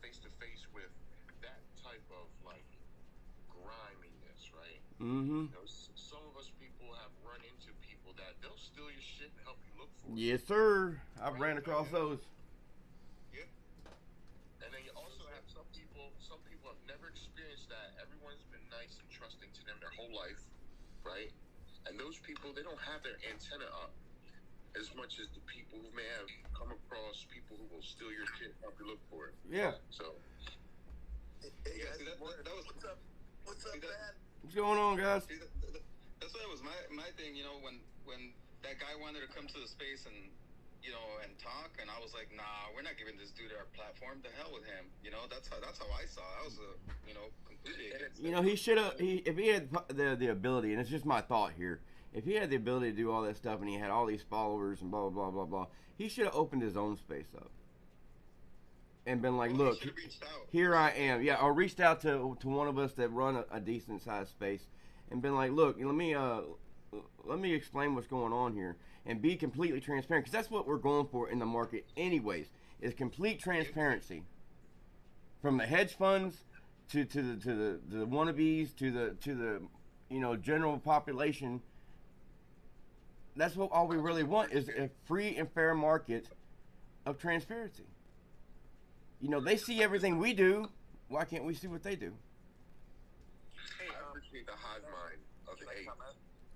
face to face with that type of like griminess, right? Mm-hmm. You know, some of us people have run into people that they'll steal your shit and help you look for it. Yes, sir. I've Right? ran across those. Yeah. And then you also have some people. Some people have never experienced that. Everyone's been nice and trusting to them their whole life, right? And those people, they don't have their antenna up as much as the people who may have come across people who will steal your shit and help you look for it. Yeah. So. Hey guys, see, that was what's up? What's up, man? What's going on, guys? See, that's what was my thing. You know, when that guy wanted to come to the space and and talk, and I was like, nah, we're not giving this dude our platform. The hell with him. You know, that's how I saw it. I was completely against You know, he should have. If he had the ability, and it's just my thought here. If he had the ability to do all that stuff, and he had all these followers and blah blah blah blah blah, he should have opened his own space up and been like, look, here I am. Yeah, or reached out to one of us that run a decent sized space, and been like, look, let me explain what's going on here, and be completely transparent, because that's what we're going for in the market anyways, is complete transparency. From the hedge funds to the wannabes to the general population. That's what all we really want, is a free and fair market of transparency. You know, they see everything we do. Why can't we see what they do? Hey, I appreciate the hive mind of the eight.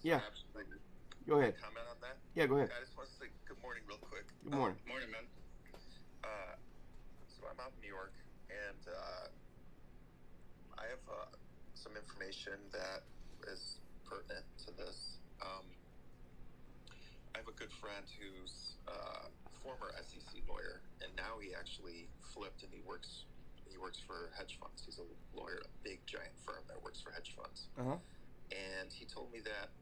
Yeah. Absolutely. Go ahead. Comment on that? Yeah, go ahead. I just want to say good morning real quick. Good morning. Morning, man. So I'm out in New York, and I have some information that is pertinent to this. I have a good friend who's a former SEC lawyer, and now he actually flipped, and he works for hedge funds. He's a lawyer at a big giant firm that works for hedge funds. Uh-huh. And he told me that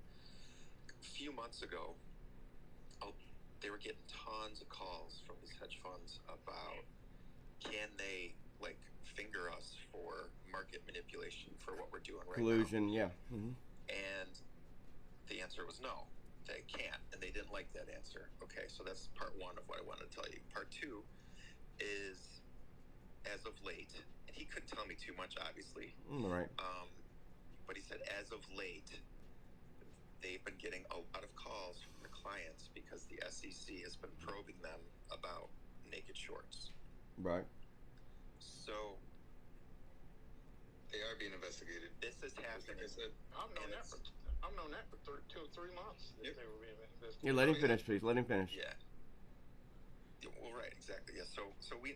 a few months ago, they were getting tons of calls from these hedge funds about, can they finger us for market manipulation for what we're doing right Collusion, now? yeah. Mm-hmm. And the answer was no, they can't, and they didn't like that answer. Okay, so that's part one of what I wanted to tell you. Part two is, as of late, and he couldn't tell me too much, obviously. Right. But he said, as of late, they've been getting a lot of calls from the clients because the SEC has been probing them about naked shorts. Right. So they are being investigated. This is happening. Like I said, I've known that for 2 or 3 months. Yep. They were being investigated. Yeah, let him finish, please. Let him finish. Yeah. Well, right, exactly. Yeah. So we,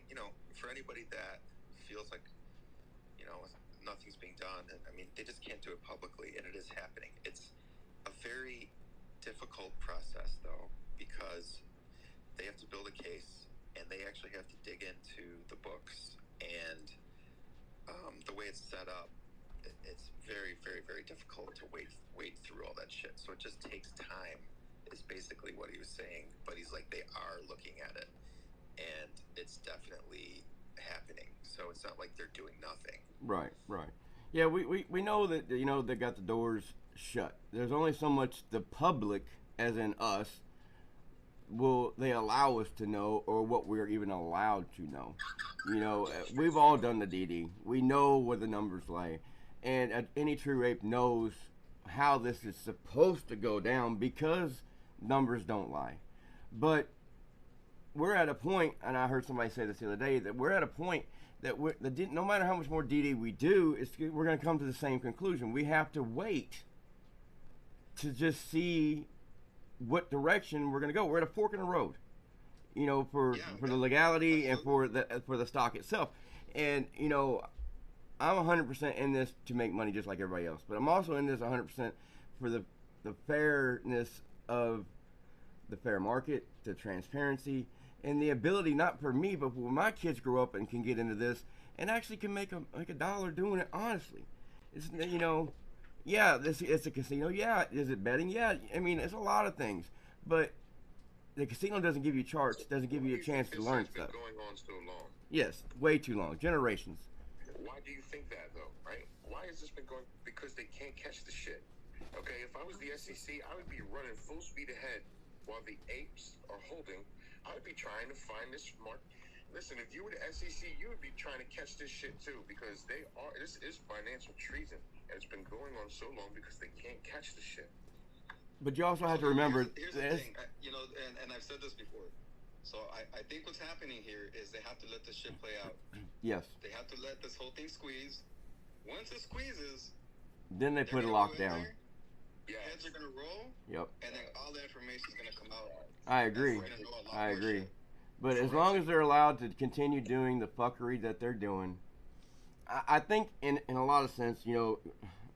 for anybody that feels like, nothing's being done, and I mean, they just can't do it publicly, and it is happening. It's a very difficult process, though, because they have to build a case, and they actually have to dig into the books, and the way it's set up, it's very, very, very difficult to wade through all that shit. So it just takes time, is basically what he was saying. But he's like, they are looking at it, and it's definitely happening. So it's not like they're doing nothing. Right. Yeah, we know that, they got the doors shut. There's only so much the public, as in us, will they allow us to know, or what we're even allowed to know. We've all done the DD. We know where the numbers lay. And any true ape knows how this is supposed to go down, because numbers don't lie. But we're at a point, and I heard somebody say this the other day, that we're at a point that no matter how much more DD we do, we're going to come to the same conclusion. We have to wait to just see what direction we're going to go. We're at a fork in the road, for the legality and for the stock itself. And I'm 100% in this to make money just like everybody else, but I'm also in this 100% for the fairness of the fair market, the transparency, and the ability, not for me, but when my kids grow up and can get into this and actually can make a dollar doing it honestly. It's yeah, it's a casino. Yeah, is it betting? Yeah, I mean, it's a lot of things, but the casino doesn't give you charts, doesn't give you a chance to learn stuff. It's been going on so long. Yes, way too long, generations. Why do you think that, though, right? Why has this been going? Because they can't catch the shit. Okay, if I was the SEC, I would be running full speed ahead while the apes are holding. I would be trying to find this Listen, if you were the SEC, you would be trying to catch this shit too, because this is financial treason, and it's been going on so long because they can't catch the shit. But you also have to remember, here's the thing, and I've said this before. So I think what's happening here is they have to let this shit play out. Yes. They have to let this whole thing squeeze. Once it squeezes, then they put a lockdown. Yeah, heads are gonna roll. Yep. And then all the information is gonna come out. I agree. I agree. But as long as they're allowed to continue doing the fuckery that they're doing, I think in a lot of sense, you know,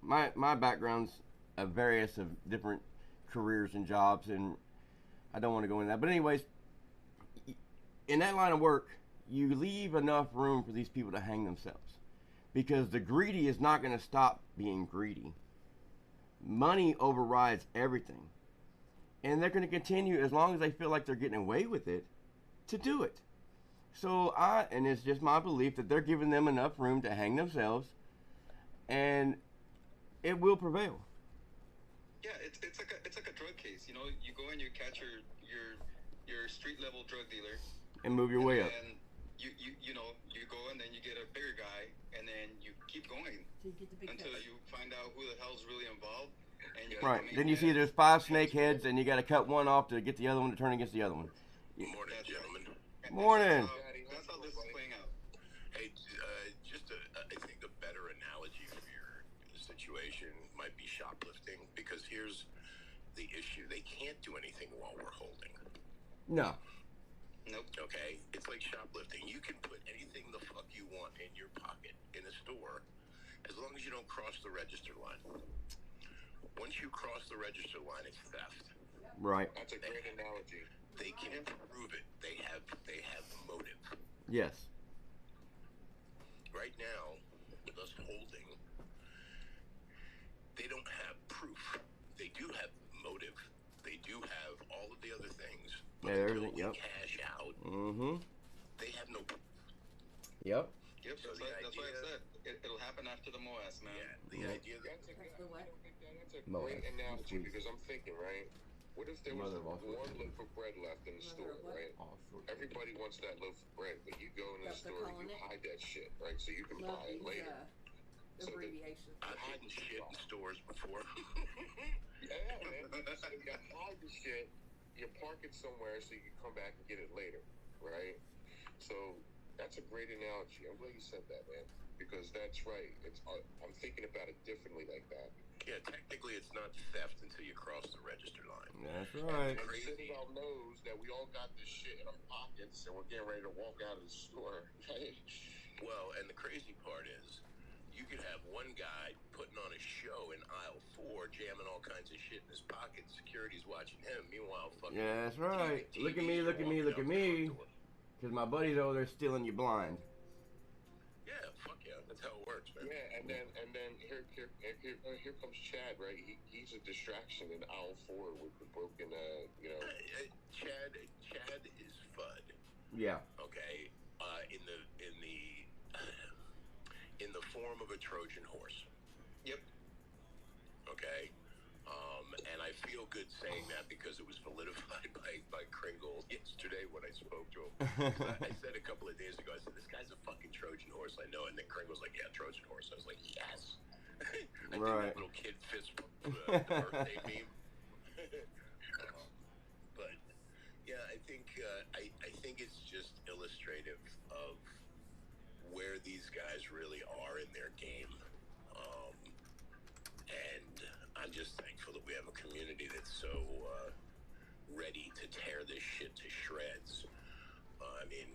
my background's a various of different careers and jobs, and I don't want to go into that. But anyways, in that line of work, you leave enough room for these people to hang themselves, because the greedy is not going to stop being greedy. Money overrides everything, and they're going to continue as long as they feel like they're getting away with it to do it. So and it's just my belief that they're giving them enough room to hang themselves, and it will prevail. Yeah, it's like a drug case. You know, you go and you catch your street level drug dealer, and move your way up. And you know, you go and then you get a bigger guy, and then you keep going until you find out who the hell's really involved. And right. Then you see there's 5 snake heads, and you got to cut one off to get the other one to turn against the other one. Morning, gentlemen. Morning. That's how this is playing out. Hey, I think a better analogy for your situation might be shoplifting, because here's the issue: they can't do anything while we're holding. No. Nope. Okay? It's like shoplifting. You can put anything the fuck you want in your pocket in a store, as long as you don't cross the register line. Once you cross the register line, it's theft. Right. That's a great analogy. They can't prove it. They have motive. Yes. Right now, with us holding, they don't have proof. They do have motive. They do have all of the other things. But everything. until Yep. we cash out, they have no proof. Yep. Yep. So That's why I said it'll happen after the MOAS, man. Yeah. The idea that That's a great analogy, because I'm thinking, right? What if there was one loaf of bread left in the store, right? Everybody wants that loaf of bread, but you go in the store and you hide that shit, right? So you can buy it later. So I've hidden shit in stores before. yeah, man. So you hide the shit, you park it somewhere so you can come back and get it later, right? So that's a great analogy. I'm glad you said that, man, because that's right. I'm thinking about it differently like that. Yeah, technically it's not theft until you cross the register line. That's right. And Citadel knows that we all got this shit in our pockets and we're getting ready to walk out of the store. Well, and the crazy part is, you could have one guy putting on a show in aisle 4, jamming all kinds of shit in his pocket. Security's watching him. Meanwhile, fucking Yeah, that's right. Look at me, look at me, look at me. Because my buddy's over there stealing you blind. Yeah, fuck yeah. That's how it works, man. Yeah, and then here comes Chad, right? He's a distraction in aisle 4 with the broken, you know. Chad is FUD. Yeah. Okay. In the form of a Trojan horse. Yep. Okay. And I feel good saying that because it was validified by Kringle yesterday when I spoke to him. I said a couple of days ago, I said, this guy's a fucking Trojan horse, I know. And then Kringle's like, yeah, Trojan horse. I was like, yes. I think that little kid fits the birthday meme. But yeah, I think it's just illustrative of where these guys really are in their game. And I'm just thankful that we have a community that's so ready to tear this shit to shreds. I mean,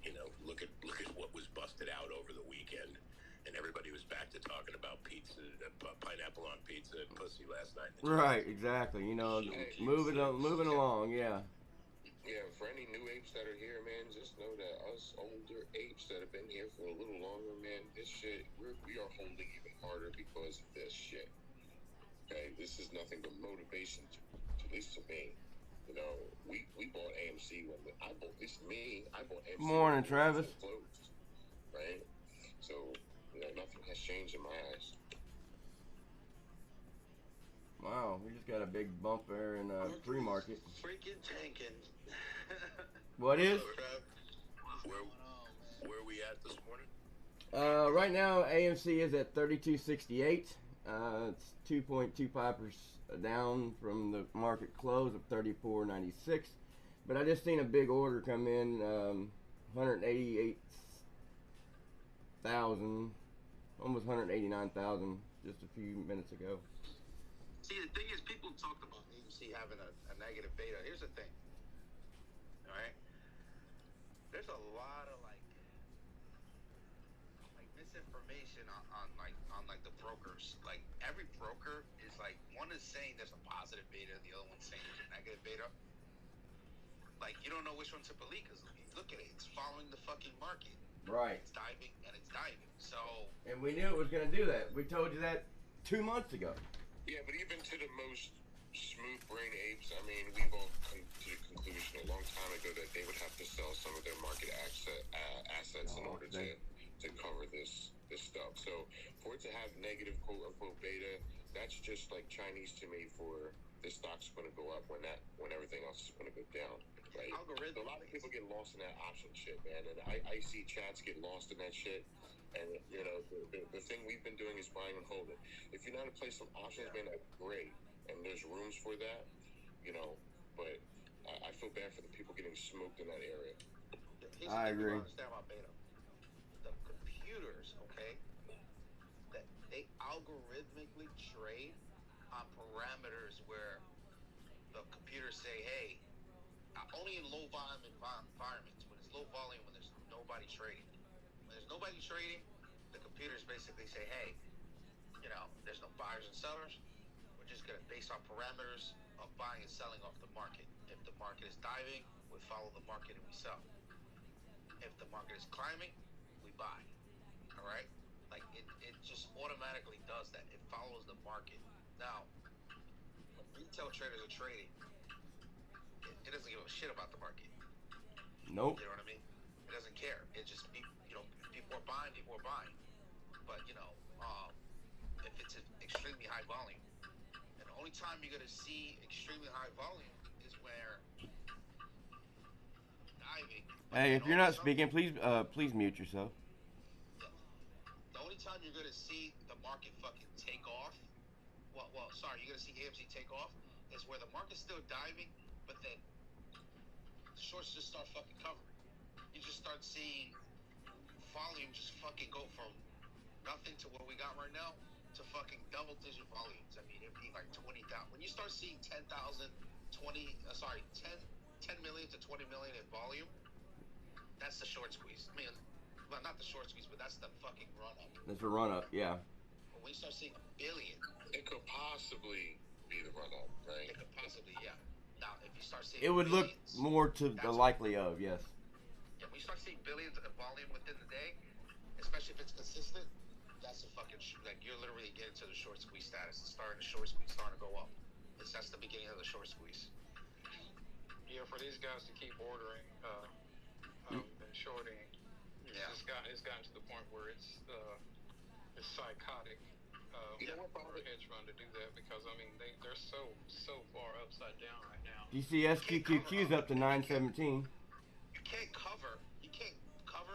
you know, look at what was busted out over the weekend, and everybody was back to talking about pizza, pineapple on pizza, and pussy last night. Right, exactly. You know, moving along, yeah. Yeah, for any new apes that are here, man, just know that us older apes that have been here for a little longer, man, this shit, we are holding even harder because of this shit. Okay, this is nothing but motivation, at least to me. You know, we bought AMC when I bought AMC. Morning, Travis. Closed, right? So, you know, nothing has changed in my eyes. Wow, we just got a big bump there in pre-market. Freaking tanking. What is? Where we at this morning? Right now, AMC is at 32.68. It's 2.25% down from the market close of 34.96. But I just seen a big order come in, 188,000, almost 189,000 just a few minutes ago. See, the thing is, people talked about AMC having a negative beta. Here's the thing. All right? There's a lot of like misinformation on the brokers. Like every broker is like, one is saying there's a positive beta, the other one's saying there's a negative beta. Like you don't know which one to believe because look at it, it's following the fucking market. Right. It's diving and it's diving. So. And we knew it was going to do that. We told you that 2 months ago. Yeah, but even to the most smooth brain apes, I mean, we've all come to the conclusion a long time ago that they would have to sell some of their market assets in order to cover this stuff. So for it to have negative quote unquote beta, that's just like Chinese to me for the stock's going to go up when everything else is going to go down. Right? So a lot of people get lost in that option shit, man, and I see chats get lost in that shit. And you know, the thing we've been doing is buying and holding. If you know how to play some options, man, that's great, and there's rooms for that, you know. But I feel bad for the people getting smoked in that area. I agree. Understand about beta. The computers, okay, that they algorithmically trade on parameters where the computers say, hey, only in low volume environments, when it's low volume, when there's nobody trading. When there's nobody trading, the computers basically say, hey, you know, there's no buyers and sellers. We're just going to base our parameters of buying and selling off the market. If the market is diving, we follow the market and we sell. If the market is climbing, we buy. All right? Like, it just automatically does that. It follows the market. Now, when retail traders are trading, it doesn't give a shit about the market. Nope. You know what I mean? It doesn't care. It just, you know, people are buying. But, you know, if it's an extremely high volume, and the only time you're going to see extremely high volume is where diving. Hey, if you're not speaking, please mute yourself. The only time you're going to see the market fucking take off, you're going to see AMC take off, is where the market's still diving, but then the shorts just start fucking covering. You just start seeing volume just fucking go from nothing to what we got right now to fucking double-digit volumes. I mean, it'd be like 20,000. When you start seeing 10 million to 20 million in volume, that's the short squeeze. I mean, well, not the short squeeze, but that's the fucking run-up. That's a run-up, yeah. When we start seeing a billion, it could possibly be the run-up, right? It could possibly, yeah. Now, if you start seeing it would billions, look more to the likely of, yes. Yeah, when you start seeing billions of volume within the day, especially if it's consistent, that's a fucking like you're literally getting to the short squeeze status. It's starting to go up. That's the beginning of the short squeeze. Yeah, for these guys to keep ordering and shorting, it's gotten to the point where it's psychotic for a hedge fund to do that because I mean they're so far upside down right now. You see SQQQ's up to 917. You can't cover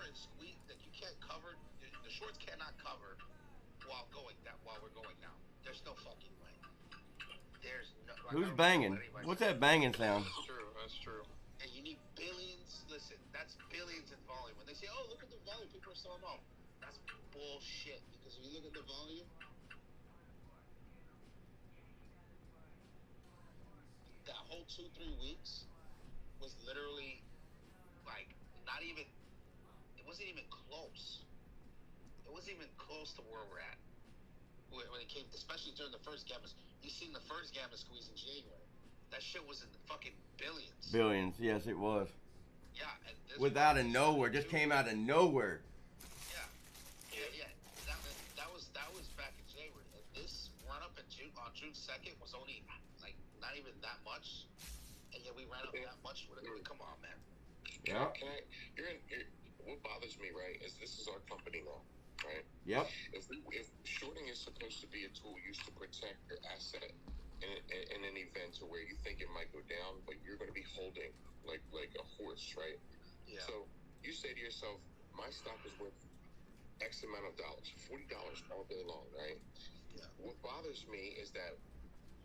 and squeeze. Like you can't cover. The shorts cannot cover while we're going down. There's no fucking way. There's no. Like, who's banging? What's that banging sound? That's true. And you need billions. Listen, that's billions in volume. When they say, "Oh, look at the volume," people are selling off. That's bullshit. Because when you look at the volume, that whole 2-3 weeks was literally like not even. It wasn't even close. It wasn't even close to where we're at when it came, especially during the first gamma. You seen the first gamma squeeze in January? That shit was in the fucking billions. Billions, yes, it was. Yeah, and without a nowhere, just came out of nowhere. Yeah. That was back in January. And this run up in on June 2nd was only like not even that much, and yet we ran up that much. Come on, man. Yeah. What bothers me, right, is this is our company now, right? Yep. If shorting is supposed to be a tool used to protect your asset in an event to where you think it might go down, but you're going to be holding like a horse, right? Yeah. So you say to yourself, my stock is worth X amount of dollars, $40 all day long, right? Yeah. What bothers me is that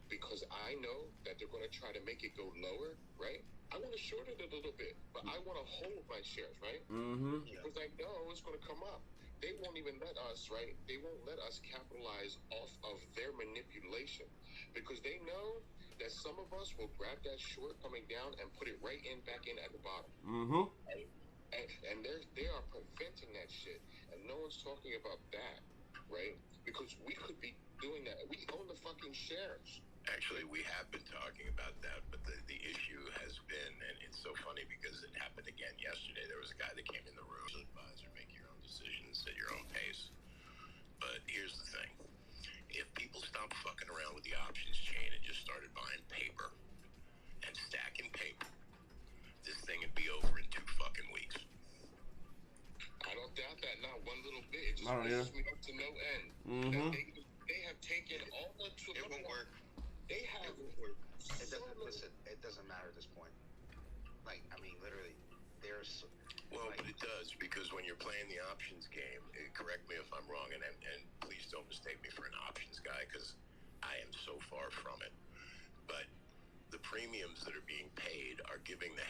because I know that they're going to try to make it go lower, right? I want to short it a little bit, but I want to hold my shares, right? Mm-hmm. Because I know it's going to come up. They won't even let us, right? They won't let us capitalize off of their manipulation because they know that some of us will grab that short coming down and put it right in, back in at the bottom. Mm-hmm. Right? And they are preventing that shit. And no one's talking about that, right? Because we could be doing that. We own the fucking shares. Actually, we have been talking about that, but the issue has been, and it's so funny because it happened again yesterday. There was a guy that came in the room, advisor, make your own decisions at your own pace. But here's the thing. If people stopped fucking around with the options chain and just started buying paper and stacking paper, this thing would be over in 2 fucking weeks. I don't doubt that, not one little bit. It just pisses me up to no end. Mm-hmm. They have taken all the... It won't work. They have... It doesn't, listen, it doesn't matter at this point. Like, I mean, literally, there's... Well, but it does, because when you're playing the options game, correct me if I'm wrong, and please don't mistake me for an options guy, because I am so far from it. But the premiums that are being paid are giving the